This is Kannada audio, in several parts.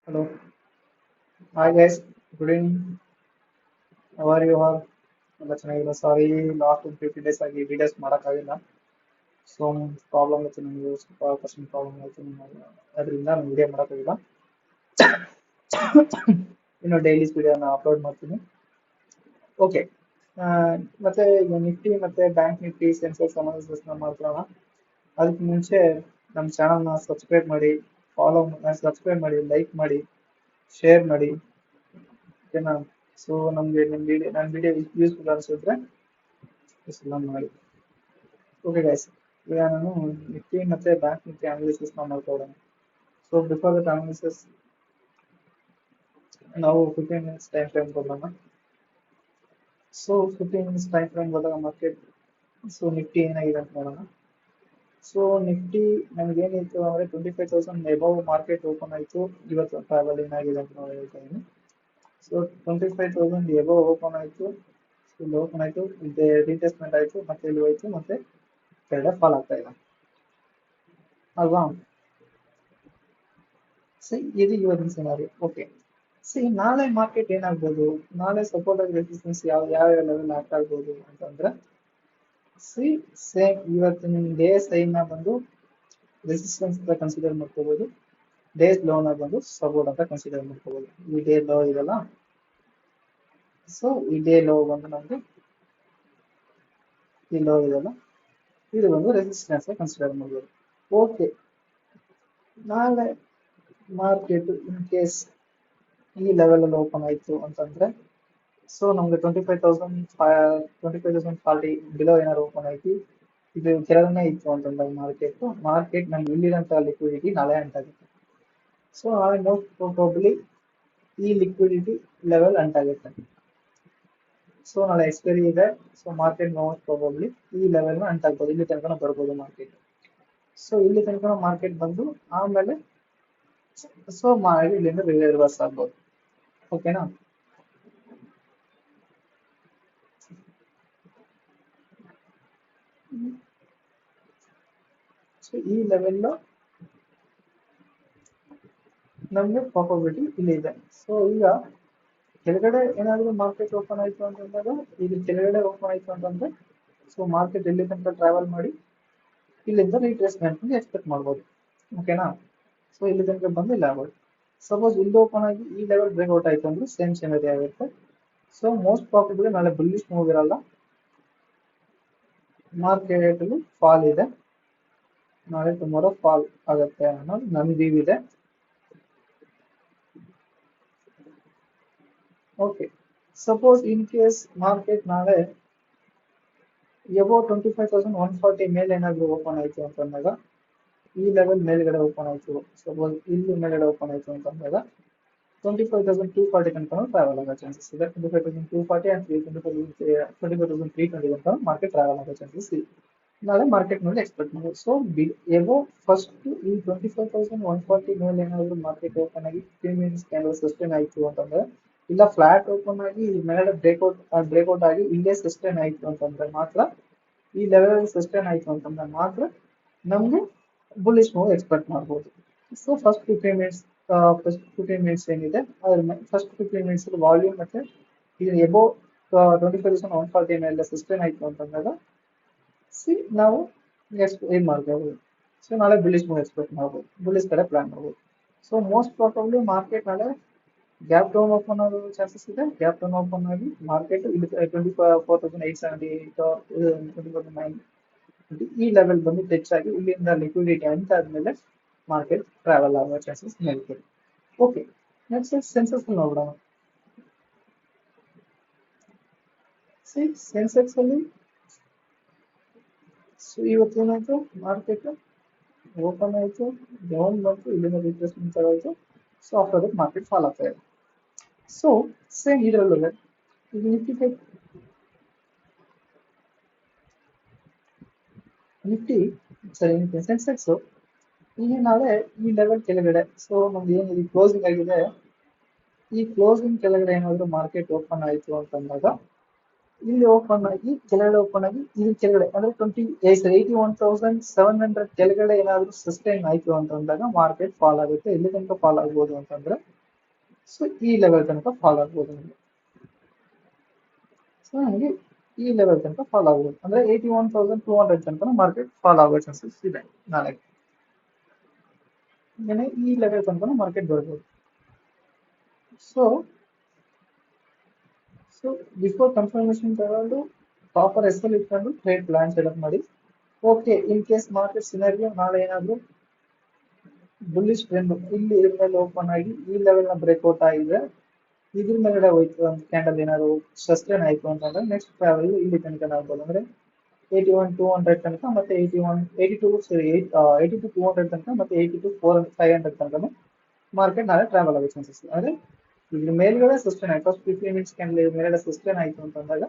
Hello. Hi guys. Good evening. How are you all? ಎಲ್ಲ ಚೆನ್ನಾಗಿಲ್ಲ. ಸಾರಿ, ಲಾಸ್ಟ್ ಒಂದು 15 ಡೇಸ್ ಆಗಿ ವಿಡಿಯೋಸ್ ಮಾಡೋಕ್ಕಾಗಿಲ್ಲ. ಸೊ ಪ್ರಾಬ್ಲಮ್ ಇತ್ತು, ನನಗೆ ಸ್ವಲ್ಪ ಪರ್ಸನಲ್ ಪ್ರಾಬ್ಲಮ್ ಆಯಿತು. ಅದರಿಂದ ನಾನು ವಿಡಿಯೋ ಮಾಡೋಕ್ಕಾಗಿಲ್ಲ. ಇನ್ನು ಡೈಲೀಸ್ ವಿಡಿಯೋನ ಅಪ್ಲೋಡ್ ಮಾಡ್ತೀನಿ. ಓಕೆ. ಮತ್ತೆ ಈಗ ನಿಫ್ಟಿ ಮತ್ತೆ ಬ್ಯಾಂಕ್ ನಿಫ್ಟಿ ಸೆನ್ಸೆಕ್ಸ್ ಅನಾಲಿಸಿಸ್ನ ಮಾಡ್ಕೊಳ್ಳೋಣ. ಅದಕ್ಕೆ ಮುಂಚೆ ನಮ್ಮ ಚಾನಲ್ನ ಸಬ್ಸ್ಕ್ರೈಬ್ ಮಾಡಿ, ಲೈಕ್ ಮಾಡಿ, ಶೇರ್ ಮಾಡಿ. ಓಕೆನಾ? ಸೊ ನಮಗೆ ನನ್ನ ವಿಡಿಯೋ ಯೂಸ್ಫುಲ್ ಅನಿಸಿದ್ರೆ ಎಲ್ಲ ಮಾಡಿ. ಓಕೆ ಗೈಸ್, ಈಗ ನಾನು ನಿಫ್ಟಿ ಮತ್ತೆ ಬ್ಯಾಂಕ್ ನಿಫ್ಟಿ ಅನಾಲಿಸಿಸ್ ಮಾಡ್ಕೊಳ್ಳೋಣ. ಸೊ ಬಿಫೋರ್ ದಟ್ ಅನಾಲಿಸಿಸ್ ನಾವು 15 ಮಿನಿಟ್ಸ್ ಟೈಮ್ ಫ್ರೇಮ್ ಕೊಡೋಣ. ಸೊ 15 ಮಿನಿಟ್ಸ್ ಟೈಮ್ ಫ್ರೇಮ್ ಹೋದಾಗ ಮಾರ್ಕೆಟ್, ಸೊ ನಿಫ್ಟಿ ಏನಾಗಿದೆ ಅಂತ ನೋಡೋಣ. ಸೊ ನಿಫ್ಟಿ ನಮ್ಗೇನಿತ್ತು ಅಂದರೆ 25,000 ಎಬವ್ ಮಾರ್ಕೆಟ್ ಓಪನ್ ಆಯಿತು. ಇವತ್ತು ಟ್ರಾವೆಲ್ ಏನಾಗಿದೆ ಅಂತ ನಾವು ಹೇಳ್ತಾ ಇದ್ದೀನಿ. ಸೊ 25,000 ಎಬವ್ ಓಪನ್ ಆಯಿತು. ಇಲ್ಲಿ ಓಪನ್ ಆಯಿತು, ಇಲ್ಲಿ ರೀಟೆಸ್ಟ್ಮೆಂಟ್ ಆಯಿತು, ಮತ್ತೆ ಇಲ್ಲಿ ಹೋಯ್ತು, ಮತ್ತೆ ಕೆಳಗಡೆ ಫಾಲ್ ಆಗ್ತಾ ಇದೆ ಅಲ್ವಾ? ಸಿ ಇದು ಇವತ್ತಿನ ಸಿನಾರಿ. ಓಕೆ, ಸಿ ನಾಳೆ ಮಾರ್ಕೆಟ್ ಏನಾಗ್ಬೋದು, ನಾಳೆ ಸಪೋರ್ಟ್ ಆಗಿ ರೆಸಿಸ್ಟೆನ್ಸ್ ಯಾವ ಲೆವೆಲ್ ಆಕ್ಟ್ ಆಗ್ಬೋದು ಅಂತಂದ್ರೆ, ಸಿ ಸೇಮ್ ಇವತ್ತಿನ ಡೇ ಸೈನ್ನ ಬಂದು ರೆಸಿಸ್ಟೆನ್ಸ್ ಅಂತ ಕನ್ಸಿಡರ್ ಮಾಡ್ಕೋಬಹುದು, ಡೇಸ್ ಲೋನ ಬಂದು ಸಪೋರ್ಟ್ ಅಂತ ಕನ್ಸಿಡರ್ ಮಾಡ್ಕೋಬಹುದು. ಈ ಡೇ ಲೋ ಇದೆಲ್ಲ, ಸೊ ಈ ಡೇ ಲೋ ಬಂದು ನಮ್ಗೆ ಈ ಲೋ ಇದೆಲ್ಲ, ಇದು ಬಂದು ರೆಸಿಸ್ಟೆನ್ಸ್ ಕನ್ಸಿಡರ್ ಮಾಡ್ಬೋದು. ಓಕೆ, ನಾಳೆ ಮಾರ್ಕೆಟ್ ಇನ್ ಕೇಸ್ ಈ ಲೆವೆಲ್ ಅಲ್ಲಿ ಓಪನ್ ಆಯ್ತು ಅಂತಂದ್ರೆ, ಸೊ ನಮ್ಗೆ 25,040 ಬಿಲೋ ಏನಾದ್ರು ಓಪನ್ ಆಯ್ತು, ಇದು ಕೆಳಗಡೆ ಇತ್ತು ಅಂತಂದ್ರೆ ಮಾರ್ಕೆಟ್ ನಮ್ಗೆ ಇಲ್ಲಿರಂತ ಲಿಕ್ವಿಡಿಟಿ ನಾಳೆ ಅಂಟಾಗುತ್ತೆ. ಸೊ ನಾಳೆ ಮೋಸ್ಟ್ ಪ್ರಾಬಬ್ಲಿ ಈ ಲಿಕ್ವಿಡಿಟಿ ಲೆವೆಲ್ ಅಂಟಾಗುತ್ತೆ. ಸೊ ನಾಳೆ ಎಕ್ಸ್ಪೈರಿ ಇದೆ. ಸೊ ಮಾರ್ಕೆಟ್ ಮೋಸ್ಟ್ ಪ್ರಾಬಬ್ಲಿ ಈ ಲೆವೆಲ್ ಅಂಟಾಗ್ಬೋದು, ಇಲ್ಲಿ ತನಕ ಬರ್ಬೋದು ಮಾರ್ಕೆಟ್. ಸೊ ಇಲ್ಲಿ ತನಕ ಮಾರ್ಕೆಟ್ ಬಂದು ಆಮೇಲೆ ಸೊ ಇಲ್ಲಿಂದ ರಿವರ್ಸ್ ಆಗ್ಬೋದು. ಓಕೆನಾ? ಸೊ ಈ ಲೆವೆಲ್ ನಮ್ಗೆ ಪ್ರಾಬಬಿಲಿಟಿ ಇಲ್ಲಿ ಇದೆ. ಸೊ ಈಗ ಕೆಳಗಡೆ ಏನಾದ್ರು ಮಾರ್ಕೆಟ್ ಓಪನ್ ಆಯ್ತು ಅಂತಂದಾಗ, ಇದು ಕೆಳಗಡೆ ಓಪನ್ ಆಯ್ತು ಅಂತಂದ್ರೆ, ಸೊ ಮಾರ್ಕೆಟ್ ಎಲ್ಲಿ ತನಕ ಟ್ರಾವೆಲ್ ಮಾಡಿ ಇಲ್ಲಿಂದ ರೀಟ್ರೇಸ್ಮೆಂಟ್ ಎಕ್ಸ್ಪೆಕ್ಟ್ ಮಾಡ್ಬೋದು. ಓಕೆನಾ? ಸೊ ಇಲ್ಲಿ ತನಕ ಬಂದು ಇಲ್ಲ ಆಗ್ಬೋದು. ಸಪೋಸ್ ಇಲ್ಲಿ ಓಪನ್ ಆಗಿ ಈ ಲೆವೆಲ್ ಬ್ರೇಕ್ಔಟ್ ಆಯ್ತು ಅಂದ್ರೆ ಸೇಮ್ ಸಿನರಿ ಆಗುತ್ತೆ. ಸೊ ಮೋಸ್ಟ್ ಪ್ರಾಬಬ್ಲಿ ನಾಳೆ ಬುಲ್ಲಿಶ್ ಮೂವ್ ಇರಲ್ಲ, ಮಾರ್ಕೆಟ್ ಫಾಲ್ ಇದೆ, ನಾಳೆ ಟುಮಾರೋ ಫಾಲ್ ಆಗುತ್ತೆ ಅನ್ನೋದು ನನ್ನ ವ್ಯೂ ಇದೆ. Okay, suppose in case market ನಾಳೆ ಎಬೋ 25,140 ಮೇಲೆ ಏನಾದ್ರು ಓಪನ್ ಆಯ್ತು ಅಂತಂದಾಗ, ಈ ಲೆವೆಲ್ ಮೇಲ್ಗಡೆ ಓಪನ್ ಆಯ್ತು, ಸಪೋಸ್ ಇಲ್ಲಿ ಮೇಲ್ಗಡೆ ಓಪನ್ ಆಯ್ತು ಅಂತಂದಾಗ 25,240 ತನಕ ಟ್ರಾವೆಲ್ ಆಗೋ ಚಾನ್ಸಸ್ ಇದೆ. 25,240 ಅಂಡ್ 25,320 ತನಕ ಮಾರ್ಕೆಟ್ ಟ್ರಾವೆಲ್ ಆಗೋ ಚಾನ್ಸಸ್ ಇದೆ ನಾಳೆ ಮಾರ್ಕೆಟ್ ಮೇಲೆ ಎಕ್ಸ್ಪೆಕ್ಟ್ ಮಾಡ್ಬೋದು. ಸೊ ಎಬೋ ಫಸ್ಟ್ ಈ 25,140 ಮೇಲೆ ಏನಾದ್ರು ಮಾರ್ಕೆಟ್ ಓಪನ್ ಆಗಿ 15 ಮಿನಿಟ್ಸ್ ಕ್ಯಾಂಡಲ್ ಸಸ್ಟೈನ್ ಆಯ್ತು ಅಂತಂದ್ರೆ, ಇಲ್ಲ ಫ್ಲಾಟ್ ಓಪನ್ ಆಗಿ ಮೇಲೆ ಬ್ರೇಕ್ಔಟ್ ಆಗಿ ಇಲ್ಲೇ ಸಸ್ಟೈನ್ ಆಯ್ತು ಅಂತಂದ್ರೆ ಮಾತ್ರ, ಈ ಲೆವೆಲ್ ಸಸ್ಟೈನ್ ಆಯ್ತು ಅಂತಂದ್ರೆ ಮಾತ್ರ ನಮ್ಗೆ ಬುಲ್ಲಿಶ್ ಮೂವ್ ಎಕ್ಸ್ಪೆಕ್ಟ್ ಮಾಡ್ಬೋದು. ಸೊ ಫಸ್ಟ್ 15 ಮಿನಿಟ್ಸ್ ಏನಿದೆ ಅದ್ರ ಫಸ್ಟ್ 15 ಮಿನಿಟ್ಸ್ ವಾಲ್ಯೂಮ್ ಮತ್ತೆ ಇದು ಎಬೋ 25,140 ಮೇಲೆ ಸಸ್ಟೈನ್ ಆಯ್ತು ಅಂತಂದಾಗ ನಾವು ಏನ್ ಮಾಡ್ಬೋದು, ಸೊ ನಾಳೆ ಬುಲ್ಲಿಶ್ ಮೂವ್ ಎಕ್ಸ್ಪೆಕ್ಟ್ ಮಾಡ್ಬೋದು, ಬುಲ್ಲಿಶ್ ಕಡೆ ಪ್ಲಾನ್ ಮಾಡ್ಬೋದು. ಸೊ ಮೋಸ್ಟ್ ಪ್ರಾಬಬ್ಲಿ ಮಾರ್ಕೆಟ್ ನಾಳೆ ಗ್ಯಾಪ್ ಡೌನ್ ಓಪನ್ ಆಗೋ ಚಾನ್ಸಸ್ ಇದೆ. ಗ್ಯಾಪ್ ಡೌನ್ ಓಪನ್ ಆಗಿ ಮಾರ್ಕೆಟ್ ಇಲ್ಲಿ 24,870 ಈ ಲೆವೆಲ್ ಬಂದು ಟಚ್ ಆಗಿ ಇಲ್ಲಿಂದ ಲಿಕ್ವಿಡಿಟಿ ಅಂತ ಆದ್ಮೇಲೆ ಮಾರ್ಕೆಟ್ ಟ್ರಾವೆಲ್ ಆಗೋ ಚಾನ್ಸಸ್ ಇದೆ. ಓಕೆ, ನೆಕ್ಸ್ಟ್ ಸೆನ್ಸೆಕ್ಸ್ ನೋಡೋಣ. ಸೆನ್ಸೆಕ್ಸ್ ಅಲ್ಲಿ ಸೊ ಇವತ್ತು ಏನಾಯ್ತು, ಮಾರ್ಕೆಟ್ ಓಪನ್ ಆಯ್ತು, ಡೌನ್ ಬಂತು, ಇಲ್ಲಿಂದ ರಿಟ್ರೇಸ್ಮೆಂಟ್ ಆಗೋಯ್ತು. So after that market fall ಆಗ್ತಾ ಇದೆ. ಸೊ ಸೇಮ್ ಇದರಲ್ಲೂ ನಿಫ್ಟಿ ಸೆನ್ಸೆಕ್ಸ್ ಈಗ ನಾಳೆ ಈ ಲೆವೆಲ್ ಕೆಳಗಡೆ, ಸೊ ನಮ್ದು ಏನಿದೆ ಕ್ಲೋಸಿಂಗ್ ಆಗಿದೆ, ಈ ಕ್ಲೋಸಿಂಗ್ ಕೆಳಗಡೆ ಏನಾದ್ರು ಮಾರ್ಕೆಟ್ ಓಪನ್ ಆಯ್ತು ಅಂತಂದಾಗ ಇಲ್ಲಿ ಓಪನ್ ಆಗಿ ಕೆಳಗಡೆ ಓಪನ್ ಆಗಿ ಇಲ್ಲಿ ಕೆಳಗಡೆ ಅಂದ್ರೆ 81,700 ಕೆಳಗಡೆ ಏನಾದ್ರು ಸಸ್ಟೈನ್ ಆಯ್ತು ಅಂತಂದಾಗ ಮಾರ್ಕೆಟ್ ಫಾಲ್ ಆಗುತ್ತೆ. ಎಲ್ಲಿ ತನಕ ಫಾಲ್ ಆಗ್ಬೋದು ಅಂತಂದ್ರೆ ಸೊ ಈ ಲೆವೆಲ್ ತನಕ ಫಾಲ್ ಆಗ್ಬೋದು ನಿಮಗೆ. ಸೊ ನಮಗೆ ಈ ಲೆವೆಲ್ ತನಕ ಫಾಲ್ ಆಗ್ಬೋದು ಅಂದ್ರೆ 81,200 ತನಕ ಮಾರ್ಕೆಟ್ ಫಾಲ್ ಆಗೋ ಚಾನ್ಸಸ್ ಇದೆ ನಾಳೆ. ಈ ಲೆವೆಲ್ ತನಕ ಮಾರ್ಕೆಟ್ ಬರ್ಬೋದು. ಸೊ ಸೊ ಬಿಫೋರ್ ಕನ್ಫರ್ಮೇಶನ್ ತಗೊಂಡು ಪ್ರಾಪರ್ ಎಸ್ಎಲ್ ಇಟ್ಕೊಂಡು ಟ್ರೇಡ್ ಪ್ಲಾನ್ ಸೆಟಪ್ ಮಾಡಿ. Okay in case market scenario ನಾಳೆ ಏನಾದ್ರು ಬುಲ್ಲಿಶ್ ಟ್ರೆಂಡ್ ಇಲ್ಲಿ ಇದ್ರ ಮೇಲೆ ಓಪನ್ ಆಗಿ ಈ ಲೆವೆಲ್ ನ ಬ್ರೇಕ್ಔಟ್ ಆಗಿದೆ, ಇದ್ರ ಮೇಲ್ಗಡೆ ಹೋಯ್ತು ಅಂತ ಕ್ಯಾಂಡಲ್ ಏನಾದ್ರು ಸಸ್ಟೈನ್ ಆಯ್ತು ಅಂತಂದ್ರೆ ನೆಕ್ಸ್ಟ್ ಟ್ರಾವೆಲ್ ಇಲ್ಲಿ ತನಕ ಆಗ್ಬೋದು ಅಂದ್ರೆ 81,200 ತನಕ ಮತ್ತೆ 82,200 ತನಕ ಮತ್ತೆ 82,500 ತನಕ ಮಾರ್ಕೆಟ್ ನಾಳೆ ಟ್ರಾವೆಲ್ ಆಗೋ ಚಾನ್ಸಸ್ ಅಂದ್ರೆ ಇದ್ರ ಮೇಲ್ಗಡೆ ಸಸ್ಟೈನ್ ಆಯ್ತು ಫಸ್ಟ್ 15 ಮಿನಿಟ್ಸ್ ಕ್ಯಾಂಡಲ್ ಮೇಲ್ಗಡೆ ಸಸ್ಟೈನ್ ಆಯ್ತು ಅಂತಂದಾಗ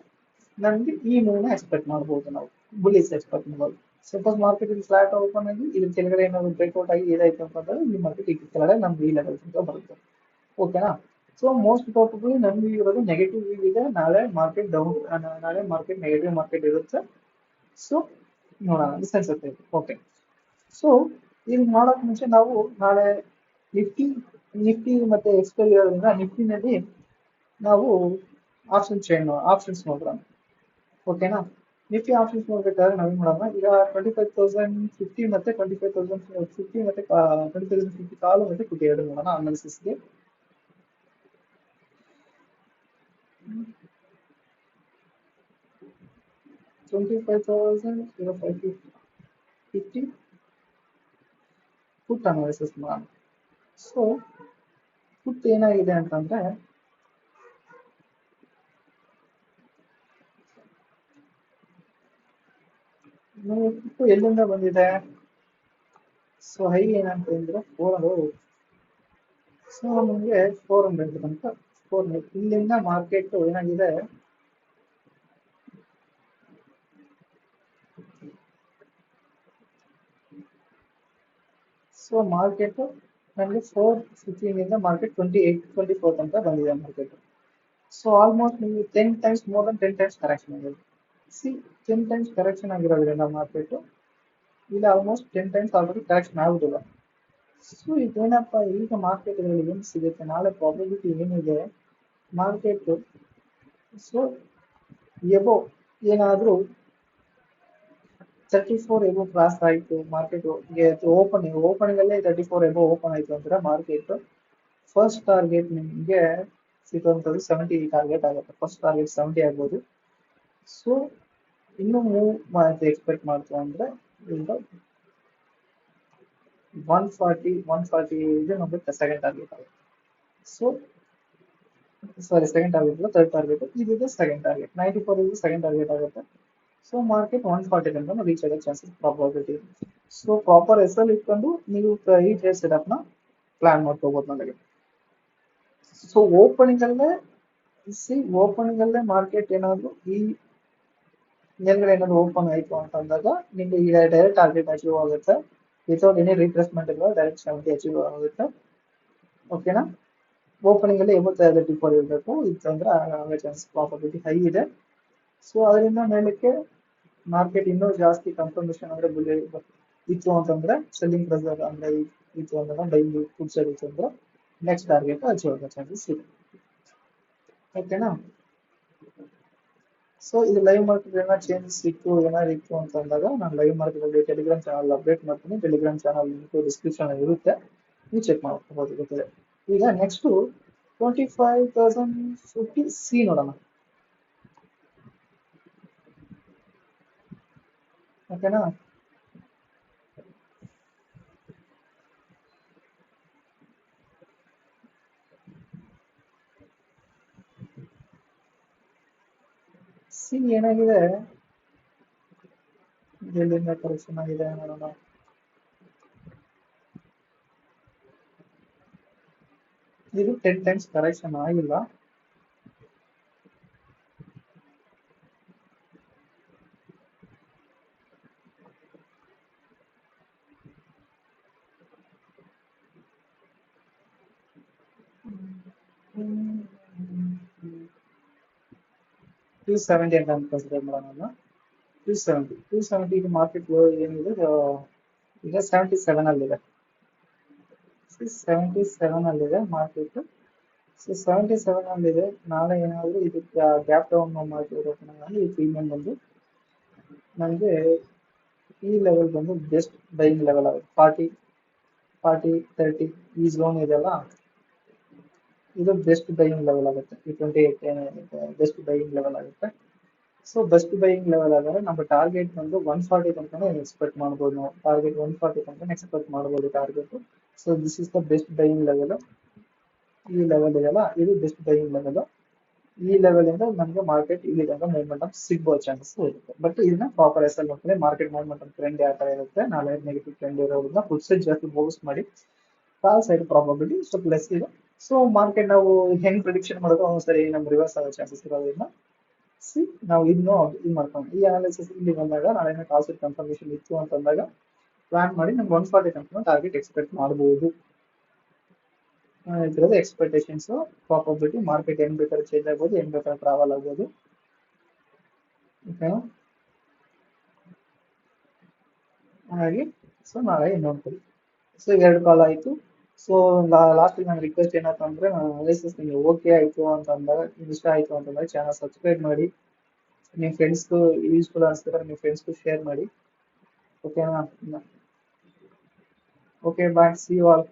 ನಮ್ಗೆ ಈ ಮೂವ್ನ ಎಕ್ಸ್ಪೆಕ್ಟ್ ಮಾಡ್ಬೋದು ನಾವು ಬುಲ್ಲಿಸ್ ಎಕ್ಸ್ಪೆಕ್ಟ್ ಮಾಡ್ಬೋದು. ಸಪೋಸ್ ಮಾರ್ಕೆಟ್ ಇಲ್ಲಿ ಫ್ಲಾಟ್ ಓಪನ್ ಆಗಿ ಇದ್ರ ಕೆಳಗಡೆ ಏನಾದ್ರು ಬ್ರೇಕ್ಔಟ್ ಆಗಿ ಏನಾಯ್ತು ಅಂತಂದ್ರೆ ಈ ಮಾರ್ಕೆಟ್ ಈ ಕೆಳಗಡೆ ನಮ್ಗೆ ಈ ಲೆವೆಲ್ ತನಕ ಬರುತ್ತೆ. ಓಕೆನಾ? ಸೊ ಮೋಸ್ಟ್ ಪ್ರಾಬಬ್ಲಿ ನನ್ಗೆ ಇರೋದು ನೆಗೆಟಿವ್ ವ್ಯೂ ಇದೆ, ನಾಳೆ ಮಾರ್ಕೆಟ್ ಡೌನ್, ನಾಳೆ ಮಾರ್ಕೆಟ್ ನೆಗೆಟಿವ್ ಮಾರ್ಕೆಟ್ ಇರುತ್ತೆ. ಸೊ ನೋಡೋಣ ಅನ್ಸುತ್ತೆ. ಓಕೆ ಸೊ ಇದು ಮಾಡೋಕ್ ಮುಂಚೆ ನಾವು ನಾಳೆ ನಿಫ್ಟಿ ಮತ್ತೆ ಎಕ್ಸ್ಪೈರಿ ಇರೋದ್ರಿಂದ ನಿಫ್ಟಿನಲ್ಲಿ ನಾವು ಆಪ್ಷನ್ಸ್ ನೋಡೋಣ. ಓಕೆನಾ? ನಿಫ್ಟಿ ಆಪ್ಷನ್ಸ್ ನೋಡ್ಬೇಕಾದ್ರೆ ನಾವೇನ್ ಮಾಡೋಣ, ಈಗ 25,050 ಮತ್ತೆ 25,050 ಮತ್ತೆ 20,050 ಕಾಲು ಮತ್ತೆ ಪುಟ್ ಎರಡು ನೋಡೋಣ ಅನಾಲಿಸಿಸ್ಗೆ. 25,550 ಪುಟ್ ಅನಾಲಿಸಿಸ್ ಮಾಡೋಣ. ಸೊ ಪುಟ್ ಏನಾಗಿದೆ ಅಂತಂದ್ರೆ ನಮಗೆ ಪುಟ್ಟು ಎಲ್ಲಿಂದ ಬಂದಿದೆ, ಸೊ ಹೈ ಏನಂತಂದ್ರೆ 400. ಸೊ ನಮಗೆ 400 ತನಕ 400 ಇಲ್ಲಿಂದ ಮಾರ್ಕೆಟ್ ಏನಾಗಿದೆ ಸೊ ಮಾರ್ಕೆಟ್ ನಮಗೆ 415 ಮಾರ್ಕೆಟ್ 28-24 ತನಕ ಬಂದಿದೆ ಮಾರ್ಕೆಟ್. ಸೊ ಆಲ್ಮೋಸ್ಟ್ ನಿಮಗೆ 10 times more than 10 times correction ಆಗಿದೆ. 10 ಟೈಮ್ಸ್ ಕರೆಕ್ಷನ್ ಆಗಿರೋದ್ರಿಂದ ಮಾರ್ಕೆಟ್ ಇಲ್ಲಿ ಆಲ್ಮೋಸ್ಟ್ 10 ಟೈಮ್ಸ್ ಆಲ್ರೆಡಿ ಕರೆಕ್ಷನ್ ಆಗುದಿಲ್ಲ. ಸೊ ಇದೇನಪ್ಪ ಈಗ ಮಾರ್ಕೆಟ್ ಏನು ಸಿಗುತ್ತೆ, ನಾಳೆ ಪ್ರಾಬಬಿಲಿಟಿ ಏನಿದೆ ಮಾರ್ಕೆಟ್ ಸೊ ಎಬೋ ಏನಾದ್ರೂ 34 ಎಬೋ ಕ್ರಾಸ್ ಆಯ್ತು ಮಾರ್ಕೆಟ್ ಓಪನಿಂಗ್ ಅಲ್ಲೇ 34 ಎಬೋ ಓಪನ್ ಆಯ್ತು ಅಂದ್ರೆ ಮಾರ್ಕೆಟ್ ಫಸ್ಟ್ ಟಾರ್ಗೆಟ್ ನಿಮಗೆ ಸಿಗುವಂಥದ್ದು 70 ಟಾರ್ಗೆಟ್ ಆಗುತ್ತೆ. ಫಸ್ಟ್ ಟಾರ್ಗೆಟ್ 70 ಆಗ್ಬೋದು. ಸೊ ಇನ್ನು ಮೂವ್ ಎಕ್ಸ್ಪೆಕ್ಟ್ ಮಾಡ್ತು ಅಂದ್ರೆ ಈಗ 140 ಇದು ನಮಗೆ ಸೆಕೆಂಡ್ ಟಾರ್ಗೆಟ್ ಆಗುತ್ತೆ. So second target third target ಇದು ಸೆಕೆಂಡ್ ಟಾರ್ಗೆಟ್ 94 ಇದು ಸೆಕೆಂಡ್ ಟಾರ್ಗೆಟ್ ಆಗುತ್ತೆ. ಸೊ ಮಾರ್ಕೆಟ್ 140 ತನಕ ರೀಚ್ ಆಗೋ chances probability. So proper SL ಇಟ್ಕೊಂಡು ನೀವು ಈ ಟ್ರೇಡ್ ಸೆಟಪ್ ನ ಪ್ಲಾನ್ ಮಾಡ್ಕೋಬಹುದು ನನಗೆ. ಸೊ ಓಪನಿಂಗ್ ಅಲ್ಲೇ ಮಾರ್ಕೆಟ್ ಏನಾದ್ರು ಈ ಮೇಲ್ಗಡೆ ಏನಾದ್ರು ಓಪನ್ ಆಯ್ತು ಅಂತಂದಾಗ ನಿಮ್ಗೆ ಈಗ ಡೈರೆಕ್ಟ್ ಟಾರ್ಗೆಟ್ ಅಚೀವ್ ಆಗುತ್ತೆ ವಿತೌಟ್ ಎನಿ ರಿಟ್ರೆಸ್ಮೆಂಟ್ ಇಲ್ಲ, ಡೈರೆಕ್ಟ್ 70 ಅಚೀವ್ ಆಗುತ್ತೆ. ಓಕೆನಾ? ಓಪನಿಂಗ್ ಅಲ್ಲಿ 34 ಇರಬೇಕು ಇತ್ತಂದ್ರೆ ಆಗೋ ಚಾನ್ಸ್ ಪ್ರಾಬಬಿಲಿಟಿ ಹೈ ಇದೆ. ಸೊ ಅದರಿಂದ ಮೇಲಕ್ಕೆ ಮಾರ್ಕೆಟ್ ಇನ್ನೂ ಜಾಸ್ತಿ ಕನ್ಫರ್ಮೇಶನ್ ಅಂದ್ರೆ ಇತ್ತು ಅಂತಂದ್ರೆ ಸೆಲ್ಲಿಂಗ್ ಪ್ರೆಸರ್ ಅಂದ್ರೆ ಇತ್ತು ಅಂತಂದ್ರೆ ಡೈಲಿ ಫುಡ್ ಸೈಡ್ ಇತ್ತು ಅಂದ್ರೆ ನೆಕ್ಸ್ಟ್ ಟಾರ್ಗೆಟ್ ಅಚೀವ್ ಆಗೋ ಚಾನ್ಸಸ್ ಇದೆ. ಓಕೆನಾ? ಸೊ ಇದು ಲೈವ್ ಮಾರ್ಕೆಟ್ ಏನಾದ್ರು ಚೇಂಜಸ್ ಇತ್ತು ಅಂತಂದಾಗ ನಾನು ಲೈವ್ ಮಾರ್ಕೆಟ್ ಅಲ್ಲಿ ಟೆಲಿಗ್ರಾಮ್ ಚಾನಲ್ ಅಪ್ಡೇಟ್ ಮಾಡ್ತೀನಿ. ಟೆಲಿಗ್ರಾಮ್ ಚಾನಲ್ ಲಿಂಕ್ ಡಿಸ್ಕ್ರಿಪ್ಷನ್ ಇರುತ್ತೆ, ನೀವು ಚೆಕ್ ಮಾಡ್ಕೋಬಹುದು. ಗೊತ್ತಿದೆ. ಈಗ ನೆಕ್ಸ್ಟ್ 25,050 ಸಿ ನೋಡೋಣ. ಓಕೆನಾ? ಸಿ ಏನಾಗಿದೆ, ಎಲ್ಲಿಂದ ಕರೆಕ್ಷನ್ ಆಗಿದೆ ನೋಡೋಣ. ಇದು 10 ಟೈಮ್ಸ್ ಕರೆಕ್ಷನ್ ಆಗಿಲ್ಲ. 270 ಅಂತ ಕನ್ಸಿಡರ್ ಮಾಡೋಣ. 270 ಮಾರ್ಕೆಟ್ ಏನಿದೆ ಈಗ 77 ಅಲ್ಲಿದೆ. 77 ಅಲ್ಲಿದೆ ಮಾರ್ಕೆಟ್. ಸೊ 77 ಅಲ್ಲಿದೆ. ನಾಳೆ ಏನಾದರೂ ಇದಕ್ಕೆ ಗ್ಯಾಪ್ ಡೌನ್ ಮಾಡ್ತಿರೋ ಈ ಪ್ರೀಮಿಯಂ ಬಂದು ನನಗೆ ಈ ಲೆವೆಲ್ ಬಂದು ಬೆಸ್ಟ್ ಬೈಯಿಂಗ್ ಲೆವೆಲ್ ಆಗುತ್ತೆ. 30 ಈ ಝೋನ್ ಇದೆಲ್ಲ, ಇದು ಬೆಸ್ಟ್ ಬೈಯಿಂಗ್ ಲೆವೆಲ್ ಆಗುತ್ತೆ. ಈ 28 ಬೆಸ್ಟ್ ಬೈಯಿಂಗ್ ಲೆವೆಲ್ ಆಗುತ್ತೆ. ಸೊ ಬೆಸ್ಟ್ ಬೈಯಿಂಗ್ ಲೆವೆಲ್ ಆದರೆ ನಮ್ಮ ಟಾರ್ಗೆಟ್ ಬಂದು 140 ತನಕ ಎಕ್ಸ್ಪೆಕ್ಟ್ ಮಾಡ್ಬೋದು ನಾವು. ಟಾರ್ಗೆಟ್ 140 ತನಕ ಎಕ್ಸ್ಪೆಕ್ಟ್ ಮಾಡ್ಬೋದು target. So this is the best buying level. ಈ ಲೆವೆಲ್ ಇದೆಯಲ್ಲ, ಇದು ಬೆಸ್ಟ್ ಬೈಯಿಂಗ್ ಲೆವೆಲ್. ಈ ಲೆವೆಲ್ ಇಂದ ನಮಗೆ ಮಾರ್ಕೆಟ್ ಇಲ್ಲಿ ತನಕ ಮೂವ್ಮೆಂಟ್ ಸಿಗ್ಬೋದು ಚಾನ್ಸಸ್ ಇರುತ್ತೆ. ಬಟ್ ಇದನ್ನ ಪ್ರಾಪರ್ ಎಸಲ್ ಮಾಡ್ತಾರೆ. ಮಾರ್ಕೆಟ್ ಮೂವ್ಮೆಂಟ್ ಟ್ರೆಂಡ್ ಯಾವ ತರ ಇರುತ್ತೆ, ನಾಳೆ ನೆಗೆಟಿವ್ ಟ್ರೆಂಡ್ ಇರೋದ್ರಿಂದ ಫುಲ್ ಸೈಡ್ ಜಾಸ್ತಿ ಬೋಗಸ್ ಮಾಡಿ ಕಾಲ್ ಸೈಡ್ ಪ್ರಾಬಬಿಲಿಟಿ ಸ್ವಲ್ಪ ಲೆಸ್ ಇದೆ. ಸೊ ಮಾರ್ಕೆಟ್ ನಾವು ಹೆಂಗ್ ಪ್ರಿಡಿಕ್ಷನ್ ಮಾಡೋದು ಒಂದ್ಸರಿ ನಮ್ಗೆ ರಿವರ್ಸ್ ಆಗೋ ಚಾನ್ಸಸ್ ಇರೋದ್ರಿಂದ ನಾವು ಇನ್ನು ಇದು ಮಾಡ್ಕೊಂಡು ಈ ಅನಾಲಿಸಿಸ್ ಇಲ್ಲಿ ಬಂದಾಗ ನಾಳೆ ಕಾಲ್ ಸೈಡ್ ಕನ್ಫರ್ಮೇಶನ್ ಇತ್ತು ಅಂತಂದಾಗ ಪ್ಲಾನ್ ಮಾಡಿ ನಮ್ಗೆ 140 ತನಕ ಟಾರ್ಗೆಟ್ ಎಕ್ಸ್ಪೆಕ್ಟ್ ಮಾಡಬಹುದು. ಇದ್ರದ್ದು ಎಕ್ಸ್ಪೆಕ್ಟೇಷನ್ಸ್ ಪ್ರಾಬಬಿಲಿಟಿ ಮಾರ್ಕೆಟ್ ಹೆಂಗ್ ಬೇಕಾದ್ರೆ ಚೇಂಜ್ ಆಗ್ಬೋದು, ಹೆಂಗ್ ಬೇಕಾದ್ರೆ ಟ್ರಾವೆಲ್ ಆಗ್ಬೋದು. ಓಕೆನಾ? ಹಾಗಾಗಿ ಸೊ ನಾಳೆ ನೋಡ್ತೀವಿ. ಸೊ 2 ಕಾಲ್ ಆಯ್ತು. ಸೊ ಲಾಸ್ಟ್ ನಾನು ರಿಕ್ವೆಸ್ಟ್ ಏನಾಯ್ತು ಅಂದ್ರೆ, ಅನಾಲಿಸಿಸ್ ನಿಮಗೆ ಓಕೆ ಆಯ್ತು ಅಂತ ಅಂದಾಗ, ಇಷ್ಟ ಆಯ್ತು ಅಂತಂದ್ರೆ ಚಾನಲ್ ಸಬ್ಸ್ಕ್ರೈಬ್ ಮಾಡಿ, ನಿಮ್ಮ ಫ್ರೆಂಡ್ಸ್ಗೂ ಯೂಸ್ಫುಲ್ ಅನಿಸ್ತಾರೆ ನಿಮ್ಮ ಫ್ರೆಂಡ್ಸ್ಗೂ ಶೇರ್ ಮಾಡಿ. ಓಕೆನಾ? Okay bye, see you all.